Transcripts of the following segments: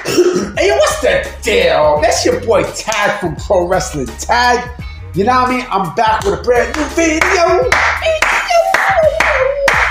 Hey, what's the deal? That's your boy Tag from Pro Wrestling Tag. You know what I mean? I'm back with a brand new video.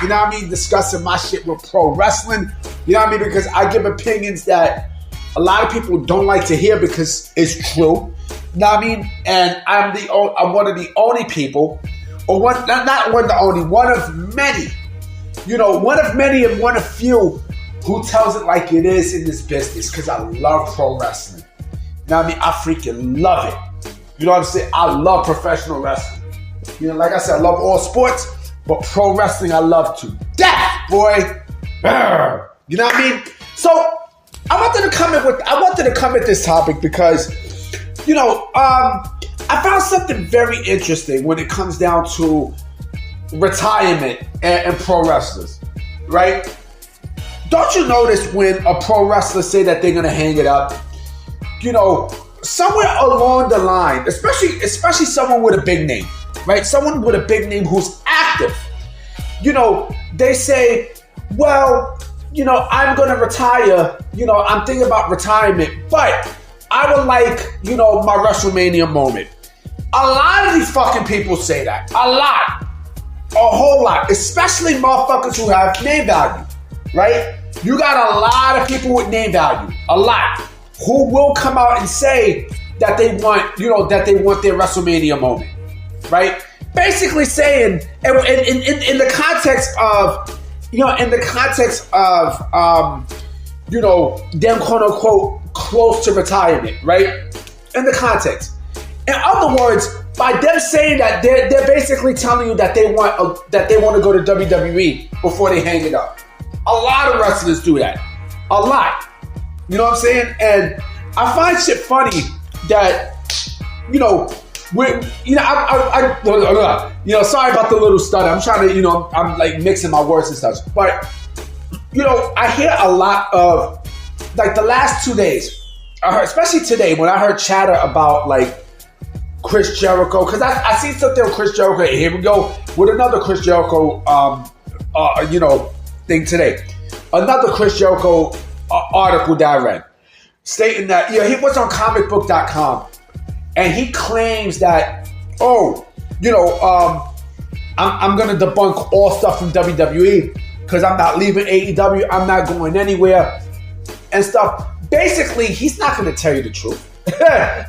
You know what I mean? Discussing my shit with pro wrestling. You know what I mean? Because I give opinions that a lot of people don't like to hear because it's true. You know what I mean? And I'm one of the only people, or not one of the only, one of many. You know, one of many and one of few who tells it like it is in this business, because I love pro wrestling. You know what I mean? I freaking love it. You know what I'm saying? I love professional wrestling. You know, like I said, I love all sports, but pro wrestling I love to death, boy. You know what I mean? So I wanted to come at this topic because, you know, I found something very interesting when it comes down to retirement and pro wrestlers, right? Don't you notice when a pro wrestler say that they're gonna hang it up? You know, somewhere along the line, especially someone with a big name, right? Someone with a big name who's active. You know, they say, well, you know, I'm gonna retire. You know, I'm thinking about retirement, but I would like, you know, my WrestleMania moment. A lot of these fucking people say that. A lot. A whole lot. Especially motherfuckers who have name value. Right? You got a lot of people with name value, a lot, who will come out and say that they want, you know, that they want their WrestleMania moment, right? Basically saying, in the context of, you know, you know, them quote unquote close to retirement, right? In the context. In other words, by them saying that, they're basically telling you that they want to go to WWE before they hang it up. A lot of wrestlers do that. A lot. You know what I'm saying? And I find shit funny that, you know, sorry about the little stutter. I'm trying to, you know, I'm like mixing my words and stuff. But, you know, I hear a lot of, like the last 2 days, I heard, especially today when I heard chatter about like Chris Jericho, because I seen something with Chris Jericho. Here we go with another Chris Jericho, you know, thing today. Another Chris Jericho article that I read stating that, you know, he was on comicbook.com and he claims that, oh, you know, I'm going to debunk all stuff from WWE because I'm not leaving AEW. I'm not going anywhere and stuff. Basically, he's not going to tell you the truth.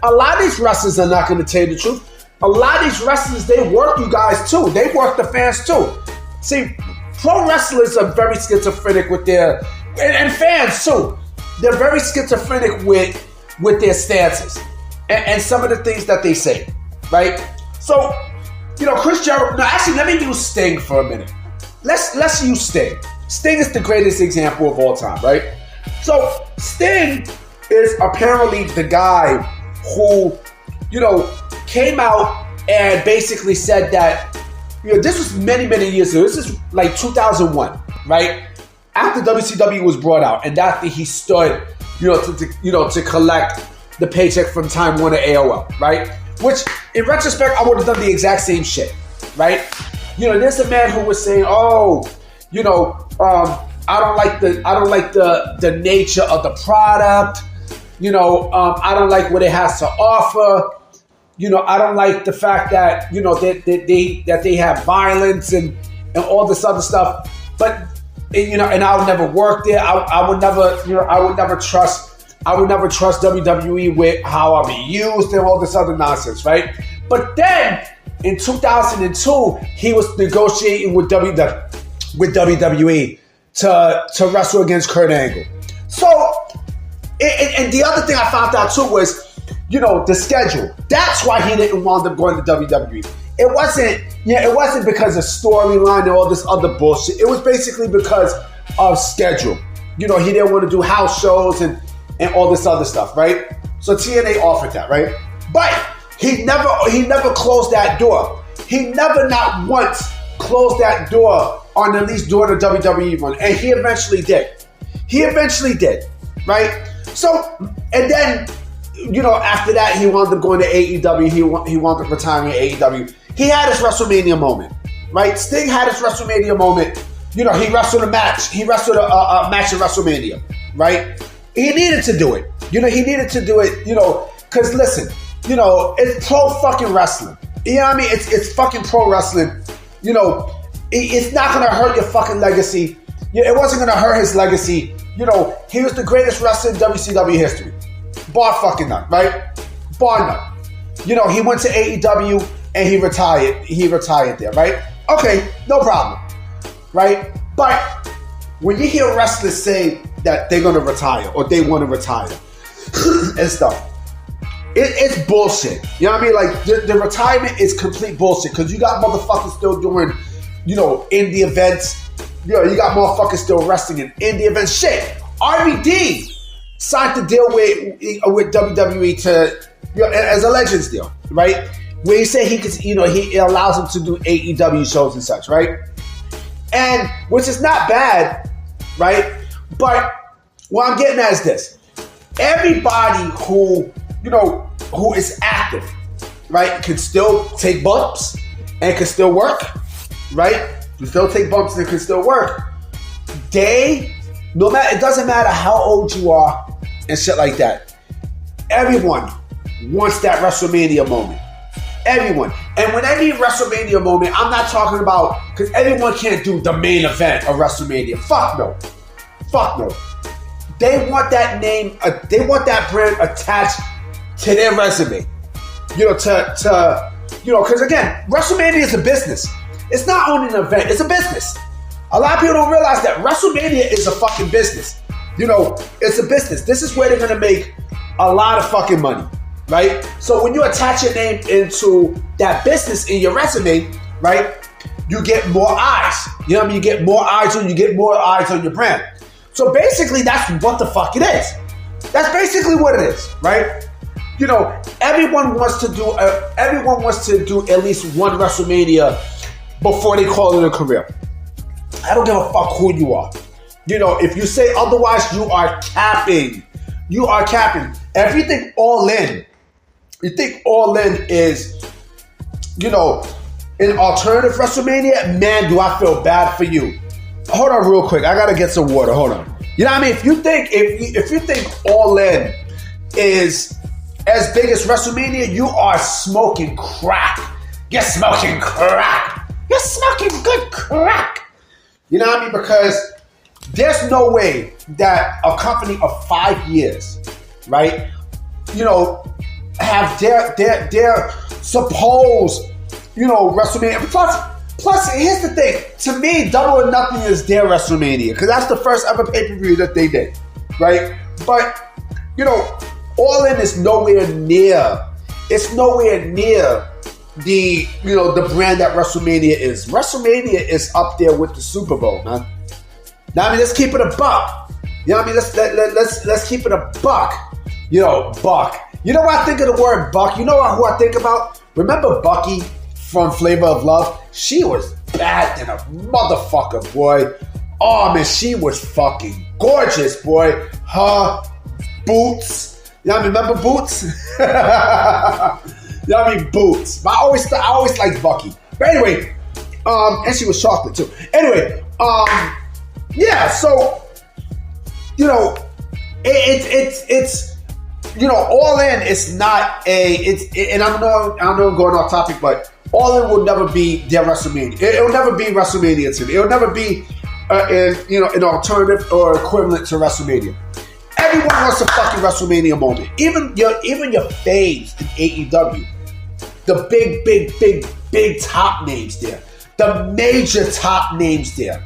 A lot of these wrestlers are not going to tell you the truth. A lot of these wrestlers, they work you guys too. They work the fans too. See, pro wrestlers are very schizophrenic with their, and fans too. They're very schizophrenic with their stances and some of the things that they say, right? So, you know, Chris Jericho. No, actually, let me use Sting for a minute. Let's use Sting. Sting is the greatest example of all time, right? So Sting is apparently the guy who, you know, came out and basically said that, you know, this was many, many years ago. This is like 2001, right? After WCW was brought out, and after he stood, you know, to collect the paycheck from Time Warner AOL, right? Which, in retrospect, I would have done the exact same shit, right? You know, there's a man who was saying, oh, you know, I don't like the nature of the product. You know, I don't like what it has to offer. You know, I don't like the fact that, you know, that they have violence and all this other stuff. But, you know, and I would never work there. I would never, you know, I would never trust WWE with how I'll be used and all this other nonsense, right? But then in 2002, he was negotiating with WWE to wrestle against Kurt Angle. So, and the other thing I found out too was, you know, the schedule. That's why he didn't wind up going to WWE. It wasn't because of storyline and all this other bullshit. It was basically because of schedule. You know, he didn't want to do house shows and all this other stuff, right? So TNA offered that, right? But he never closed that door. He never not once closed that door on at least doing a WWE run. And he eventually did. Right? So, and then, you know, after that, he wound up going to AEW. He wound up retiring at AEW. He had his WrestleMania moment, right? Sting had his WrestleMania moment. You know, he wrestled a match. He wrestled a match at WrestleMania, right? He needed to do it. He needed to do it, because listen, it's pro fucking wrestling. You know what I mean? It's fucking pro wrestling. It's not going to hurt your fucking legacy. It wasn't going to hurt his legacy. He was the greatest wrestler in WCW history. Bar fucking none, right? Bar none. He went to AEW and he retired. He retired there, right? Okay, no problem, right? But when you hear wrestlers say that they're going to retire or they want to retire and stuff, it's bullshit. You know what I mean? Like, the retirement is complete bullshit because you got motherfuckers still doing, indie events. You got motherfuckers still wrestling in indie events. Shit, RVD signed the deal with WWE to, as a Legends deal, right? Where he said he could, he allows him to do AEW shows and such, right? And which is not bad, right? But what I'm getting at is this: everybody who is active, right, can still take bumps and can still work, right? You still take bumps and can still work. It doesn't matter how old you are and shit like that. Everyone wants that WrestleMania moment. Everyone. And when I mean WrestleMania moment, I'm not talking about, because everyone can't do the main event of WrestleMania. Fuck no. Fuck no. They want that name, they want that brand attached to their resume. Because again, WrestleMania is a business. It's not only an event, it's a business. A lot of people don't realize that WrestleMania is a fucking business. It's a business. This is where they're going to make a lot of fucking money, right? So when you attach your name into that business in your resume, right, you get more eyes. You know what I mean? You get more eyes on your brand. So basically, that's what the fuck it is. That's basically what it is, right? Everyone wants to do at least one WrestleMania before they call it a career. I don't give a fuck who you are. If you say otherwise, you are capping. You are capping. If you think All In, is, an alternative WrestleMania, man, do I feel bad for you. Hold on real quick. I gotta get some water. Hold on. You know what I mean? If you think All In is as big as WrestleMania, you are smoking crack. You're smoking crack. You're smoking good crack. You know what I mean? Because there's no way that a company of 5 years, right, have their supposed, WrestleMania. Plus, here's the thing. To me, Double or Nothing is their WrestleMania because that's the first ever pay-per-view that they did, right? But, All In is nowhere near. It's nowhere near the brand that WrestleMania is. WrestleMania is up there with the Super Bowl, man. Now, I mean, let's keep it a buck. You know what I mean? Let's keep it a buck. Buck. You know what I think of the word buck? You know who I think about? Remember Bucky from Flavor of Love? She was bad than a motherfucker, boy. Oh, man, she was fucking gorgeous, boy. Her boots. You know what I mean? Remember Boots? You know what I mean? Boots. I always liked Bucky. But anyway, and she was chocolate too. Anyway, yeah, so, it's All In is not and I know I'm going off topic, but All In will never be their WrestleMania. It will never be WrestleMania to me. It will never be, an alternative or equivalent to WrestleMania. Everyone wants a fucking WrestleMania moment. Even your faves in AEW. The big top names there. The major top names there.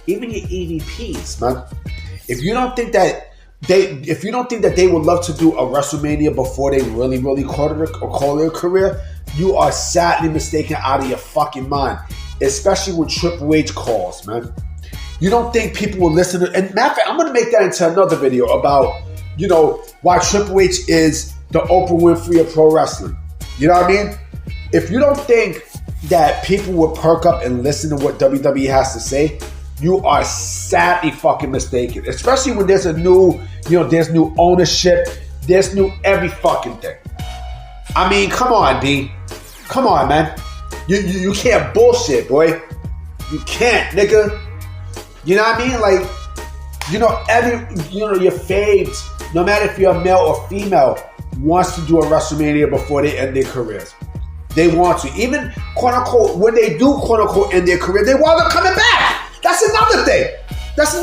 Even your EVPs, man. If you don't think that they would love to do a WrestleMania before they really call it a career, you are sadly mistaken out of your fucking mind. Especially when Triple H calls, man. You don't think people will listen to... And matter of fact, I'm going to make that into another video about, why Triple H is the Oprah Winfrey of pro wrestling. You know what I mean? If you don't think that people will perk up and listen to what WWE has to say, you are sadly fucking mistaken. Especially when there's there's new ownership, there's new every fucking thing. I mean, come on, D. Come on, man. You can't bullshit, boy. You can't, nigga. You know what I mean? Like, your faves, no matter if you're a male or female, wants to do a WrestleMania before they end their careers. They want to. Even, quote unquote, when they do, quote unquote, end their career, they want them coming back. That's another thing. This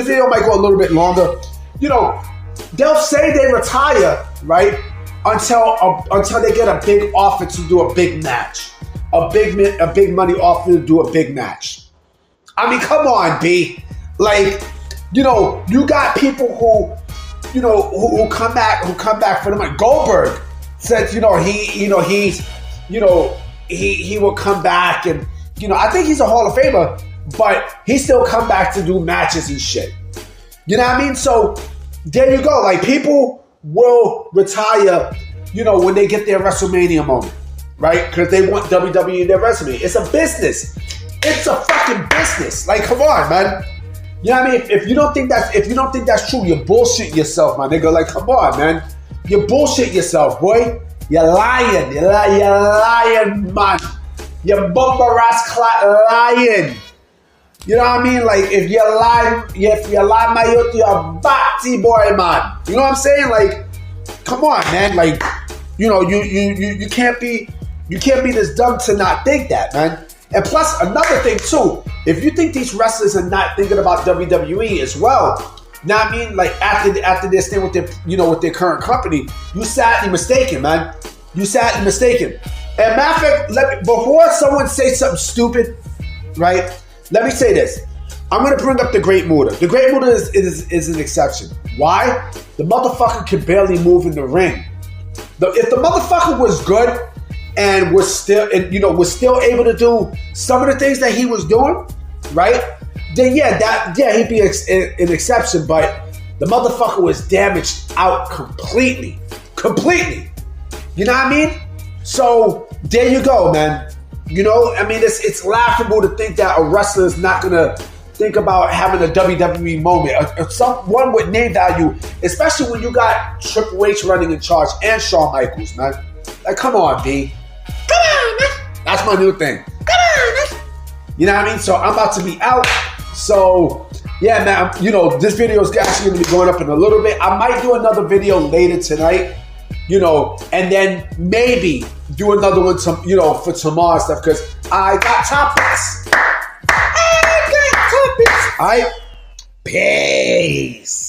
video might go a little bit longer. They'll say they retire, right? Until they get a big offer to do a big match. A big money offer to do a big match. I mean, come on, B. Like, you got people who come back for the money. Goldberg said, he will come back, and I think he's a Hall of Famer, but he still come back to do matches and shit. You know what I mean? So there you go. Like, people will retire, when they get their WrestleMania moment, right? Because they want WWE in their resume. It's a business. It's a fucking business. Like, come on, man. You know what I mean? If you don't think that's true, you're bullshitting yourself, my nigga. Like, come on, man. You're bullshitting yourself, boy. You're lying. You're lying, man. You're bumper ass lying. You know what I mean? Like, if you lie, my youth, you're a batty boy, man. You know what I'm saying? Like, come on, man. Like, you can't be this dumb to not think that, man. And plus, another thing too, if you think these wrestlers are not thinking about WWE as well, now I mean, like after their stint with their current company, you sadly mistaken, man. You sadly mistaken. And matter of fact, before someone says something stupid, right? Let me say this. I'm gonna bring up the Great Muta. The Great Muta is an exception. Why? The motherfucker can barely move in the ring. If the motherfucker was good and was still able to do some of the things that he was doing, right? Then he'd be an exception. But the motherfucker was damaged out completely. You know what I mean? So there you go, man. I mean, it's laughable to think that a wrestler is not gonna think about having a WWE moment, or someone with name value, especially when you got Triple H running in charge and Shawn Michaels, man. Like, come on, B. Come on, man. That's my new thing. Come on, man. You know what I mean? So I'm about to be out. So yeah, man. This video is actually going to be going up in a little bit. I might do another video later tonight. And then maybe do another one, for tomorrow stuff, because I got topics. All right, peace.